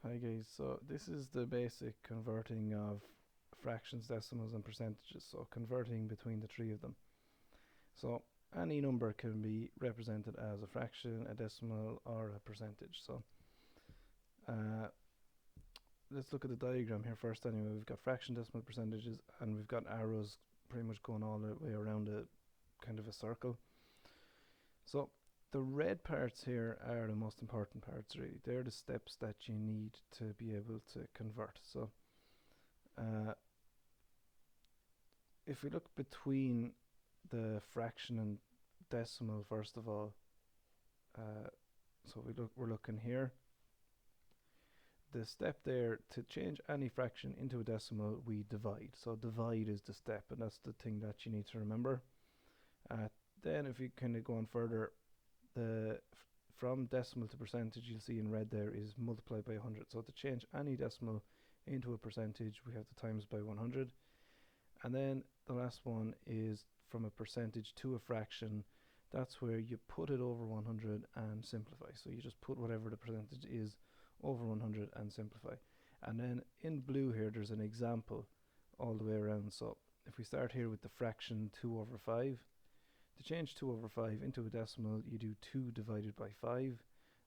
Hi guys, so this is the basic converting of fractions, decimals and percentages, so converting between the three of them. So any number can be represented as a fraction, a decimal or a percentage. So uh, let's look at the diagram here first anyway. We've got fraction, decimal, percentages, and we've got arrows pretty much going all the way around a kind of a circle. So the red parts here are the most important parts really. They're the steps that you need to be able to convert. So if we look between the fraction and decimal first of all, so we're looking here. The step there, to change any fraction into a decimal, we divide. So divide is the step, and that's the thing that you need to remember. Then if you kind of go on further, from decimal to percentage, you'll see in red there is multiplied by 100. So to change any decimal into a percentage, we have to times by 100. And then the last one is from a percentage to a fraction. That's where you put it over 100 and simplify. So you just put whatever the percentage is over 100 and simplify. And then in blue here, there's an example all the way around. So if we start here with the fraction 2 over 5, to change 2 over 5 into a decimal, you do 2 divided by 5.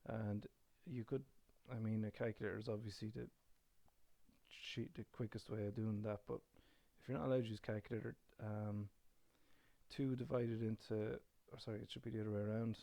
And you could, a calculator is obviously the quickest way of doing that, but if you're not allowed to use calculator, 2 divided into, it should be the other way around.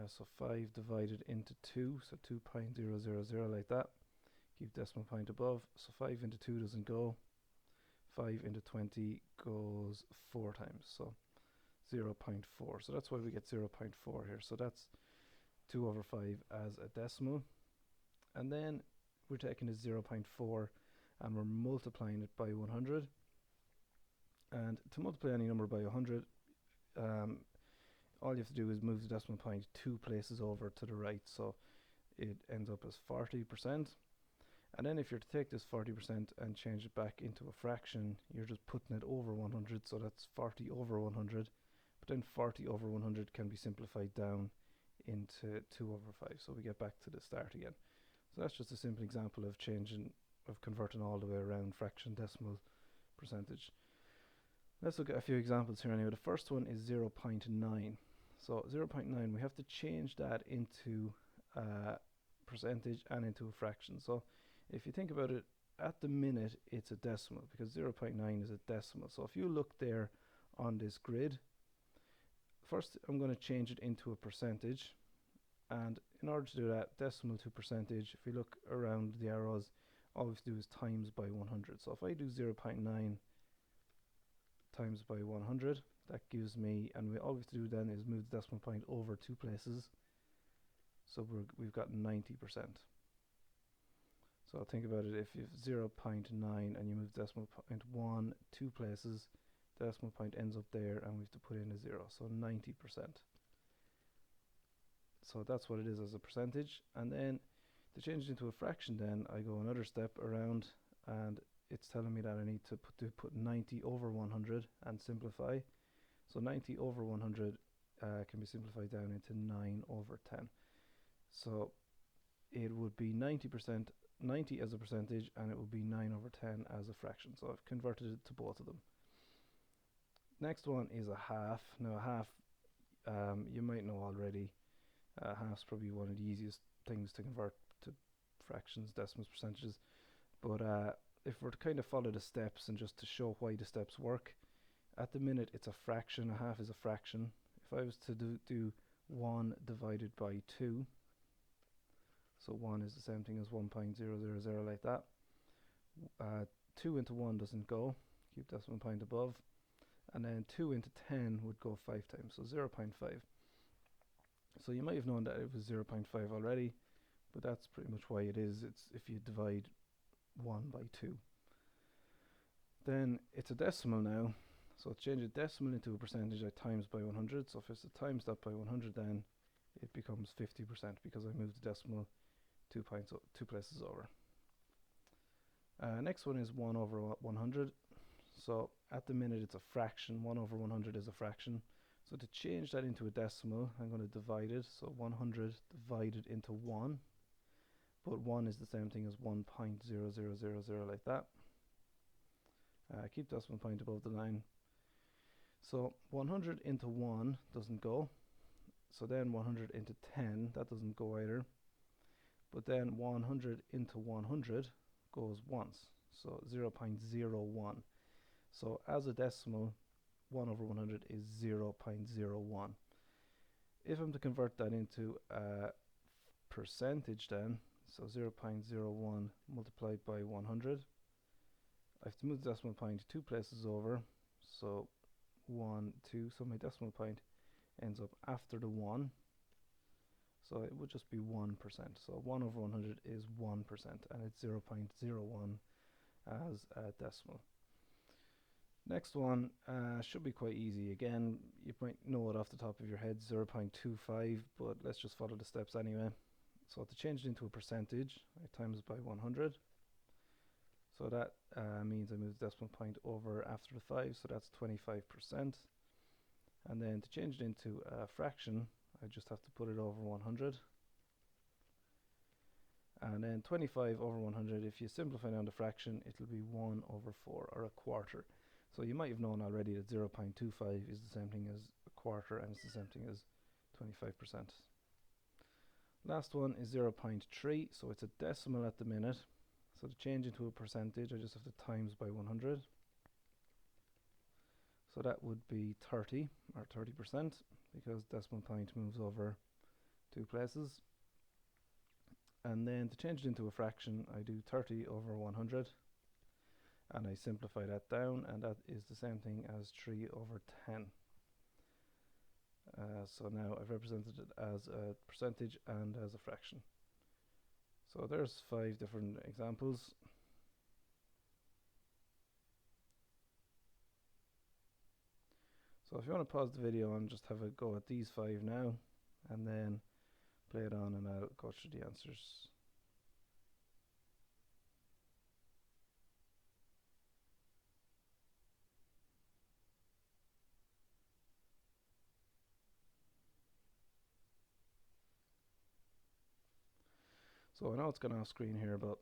So 5 divided into 2, so 2.000 like that. Keep decimal point above. So 5 into 2 doesn't go. 5 into 20 goes 4 times, so 0.4. So that's why we get 0.4 here. So that's 2 over 5 as a decimal. And then we're taking the 0.4 and we're multiplying it by 100. And to multiply any number by 100, all you have to do is move the decimal point 2 places over to the right, so it ends up as 40%. And then if you're to take this 40% and change it back into a fraction, you're just putting it over 100, so that's 40 over 100. But then 40 over 100 can be simplified down into 2 over 5, so we get back to the start again. So that's just a simple example of converting all the way around fraction, decimal, percentage. Let's look at a few examples here anyway. The first one is 0.9. So 0.9, we have to change that into percentage and into a fraction. So if you think about it, at the minute it's a decimal because 0.9 is a decimal. So if you look there on this grid, first I'm going to change it into a percentage, and in order to do that, decimal to percentage, if we look around the arrows, all we have to do is times by 100. So if I do 0.9 times by 100, that gives me, and all we have to do then is move the decimal point over 2 places, so we've got 90%. So think about it, if you have 0.9 and you move the decimal point 2 places, the decimal point ends up there and we have to put in a 0, so 90%. So that's what it is as a percentage. And then to change it into a fraction, then I go another step around and it's telling me that I need to put 90 over 100 and simplify. So 90 over 100 can be simplified down into 9 over 10. So it would be 90 as a percentage, and it would be 9 over 10 as a fraction. So I've converted it to both of them. Next one is a half. Now a half, you might know already, half's probably one of the easiest things to convert to fractions, decimals, percentages. But if we're to kind of follow the steps and just to show why the steps work, at the minute it's a fraction. A half is a fraction. If I was to do 1 divided by 2, so 1 is the same thing as 1.000 like that. 2 into 1 doesn't go, keep decimal point above. And then 2 into 10 would go 5 times, so 0.5. So you might have known that it was 0.5 already, but that's pretty much why it is. It's if you divide 1 by 2. Then it's a decimal now, so to change a decimal into a percentage, I times by 100. So if it's to times that by 100, then it becomes 50% because I moved the decimal 2 places over. Next one is 1 over 100. So at the minute it's a fraction. 1 over 100 is a fraction. So to change that into a decimal, I'm going to divide it. So 100 divided into 1, but 1 is the same thing as 1.0000 like that. Keep decimal point above the line. So 100 into 1 doesn't go. So then 100 into 10, that doesn't go either. But then 100 into 100 goes once. So 0.01. So as a decimal, 1 over 100 is 0.01. If I'm to convert that into a percentage then, so 0.01 multiplied by 100, I have to move the decimal point 2 places over, so 1, 2, so my decimal point ends up after the 1, so it would just be 1%. So 1 over 100 is 1%, and it's 0.01 as a decimal. Next one should be quite easy. Again, you might know it off the top of your head, 0.25, but let's just follow the steps anyway. So to change it into a percentage, I times by 100. So that means I move the decimal point over after the 5, so that's 25%. And then to change it into a fraction, I just have to put it over 100. And then 25 over 100, if you simplify down the fraction, it'll be 1 over 4, or a quarter. So you might have known already that 0.25 is the same thing as a quarter, and it's the same thing as 25%. Last one is 0.3, so it's a decimal at the minute. So to change into a percentage, I just have to times by 100. So that would be 30, or 30%, because decimal point moves over 2 places. And then to change it into a fraction, I do 30 over 100. And I simplify that down, and that is the same thing as 3 over 10. So now I've represented it as a percentage and as a fraction. So there's 5 different examples. So if you want to pause the video and just have a go at these 5 now, and then play it on, and I'll go through the answers. So I know it's gone off screen here, but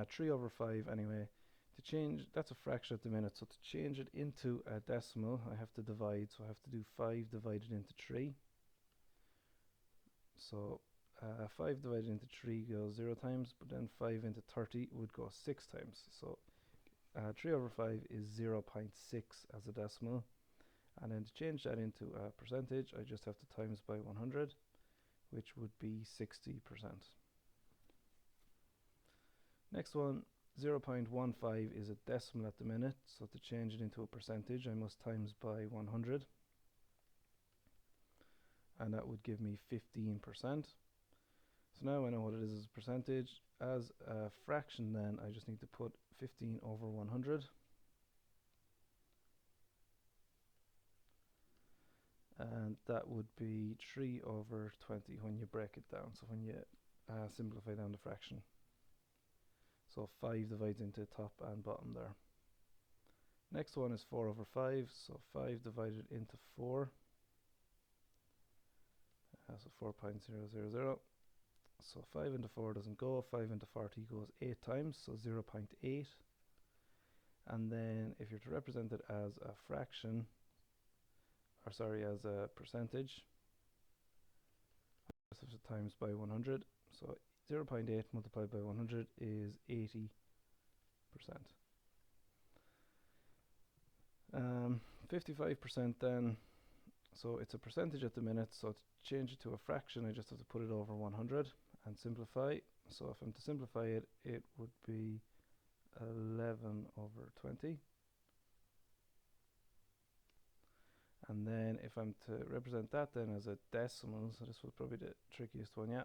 3 over 5 anyway. To change, that's a fraction at the minute, so to change it into a decimal, I have to divide, so I have to do 5 divided into 3. So 5 divided into 3 goes 0 times, but then 5 into 30 would go 6 times. So 3 over 5 is 0.6 as a decimal. And then to change that into a percentage, I just have to times by 100, which would be 60%. Next one, 0.15 is a decimal at the minute, so to change it into a percentage, I must times by 100. And that would give me 15%. So now I know what it is as a percentage. As a fraction then, I just need to put 15 over 100. And that would be 3 over 20 when you break it down, so when you simplify down the fraction. So 5 divides into top and bottom there. Next one is 4 over 5, so 5 divided into 4. So 4.000. So 5 into 4 doesn't go, 5 into 40 goes 8 times, so 0.8. And then if you're to represent it as a fraction, or sorry, as a percentage, just have to times by 100. So 0.8 multiplied by 100 is 80%. 55% then, so it's a percentage at the minute, so to change it to a fraction I just have to put it over 100 and simplify. So if I'm to simplify it, it would be 11 over 20. And then if I'm to represent that then as a decimal, so this was probably the trickiest one, yeah.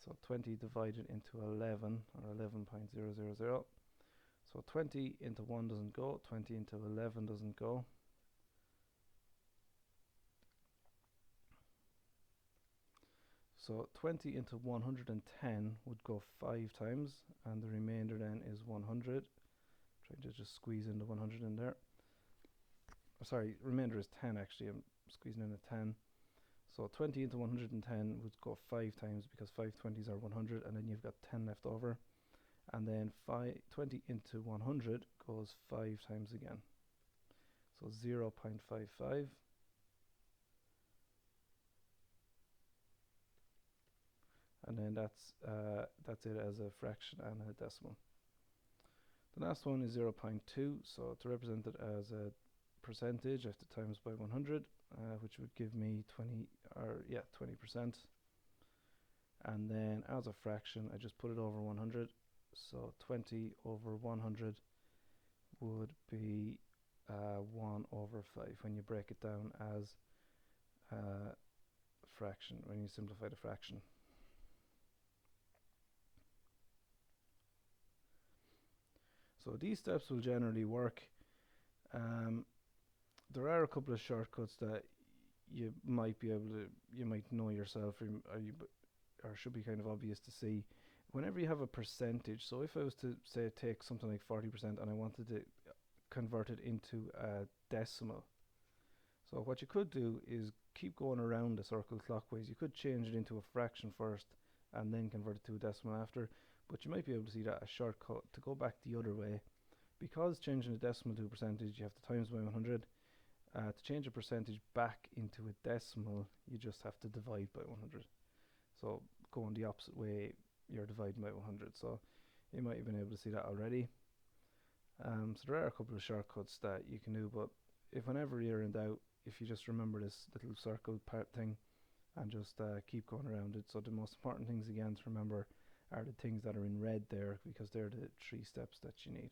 So 20 divided into 11, or 11.000. So 20 into 1 doesn't go, 20 into 11 doesn't go. So 20 into 110 would go 5 times, and the remainder then is 100. Trying to just squeeze in the 100 in there. sorry, remainder is 10 actually. I'm squeezing in a 10. So 20 into 110 would go 5 times because 5 20s are 100, and then you've got 10 left over. And then 20 into 100 goes 5 times again. So 0.55. And then that's it as a fraction and a decimal. The last one is 0.2, so to represent it as a percentage, I have to times by 100, which would give me 20%. And then as a fraction, I just put it over 100. So 20 over 100 would be 1 over 5 when you break it down as a fraction, when you simplify the fraction. So these steps will generally work. There are a couple of shortcuts that you might be able to, you might know yourself, or should be kind of obvious to see. Whenever you have a percentage, so if I was to say take something like 40% and I wanted to convert it into a decimal, so what you could do is keep going around the circle clockwise. You could change it into a fraction first and then convert it to a decimal after, but you might be able to see that a shortcut to go back the other way. Because changing a decimal to a percentage, you have to times by 100. To change a percentage back into a decimal, you just have to divide by 100. So going the opposite way, you're dividing by 100. So you might have been able to see that already. So there are a couple of shortcuts that you can do, but if whenever you're in doubt, if you just remember this little circle part thing and just keep going around it. So the most important things again to remember are the things that are in red there, because they're the 3 steps that you need.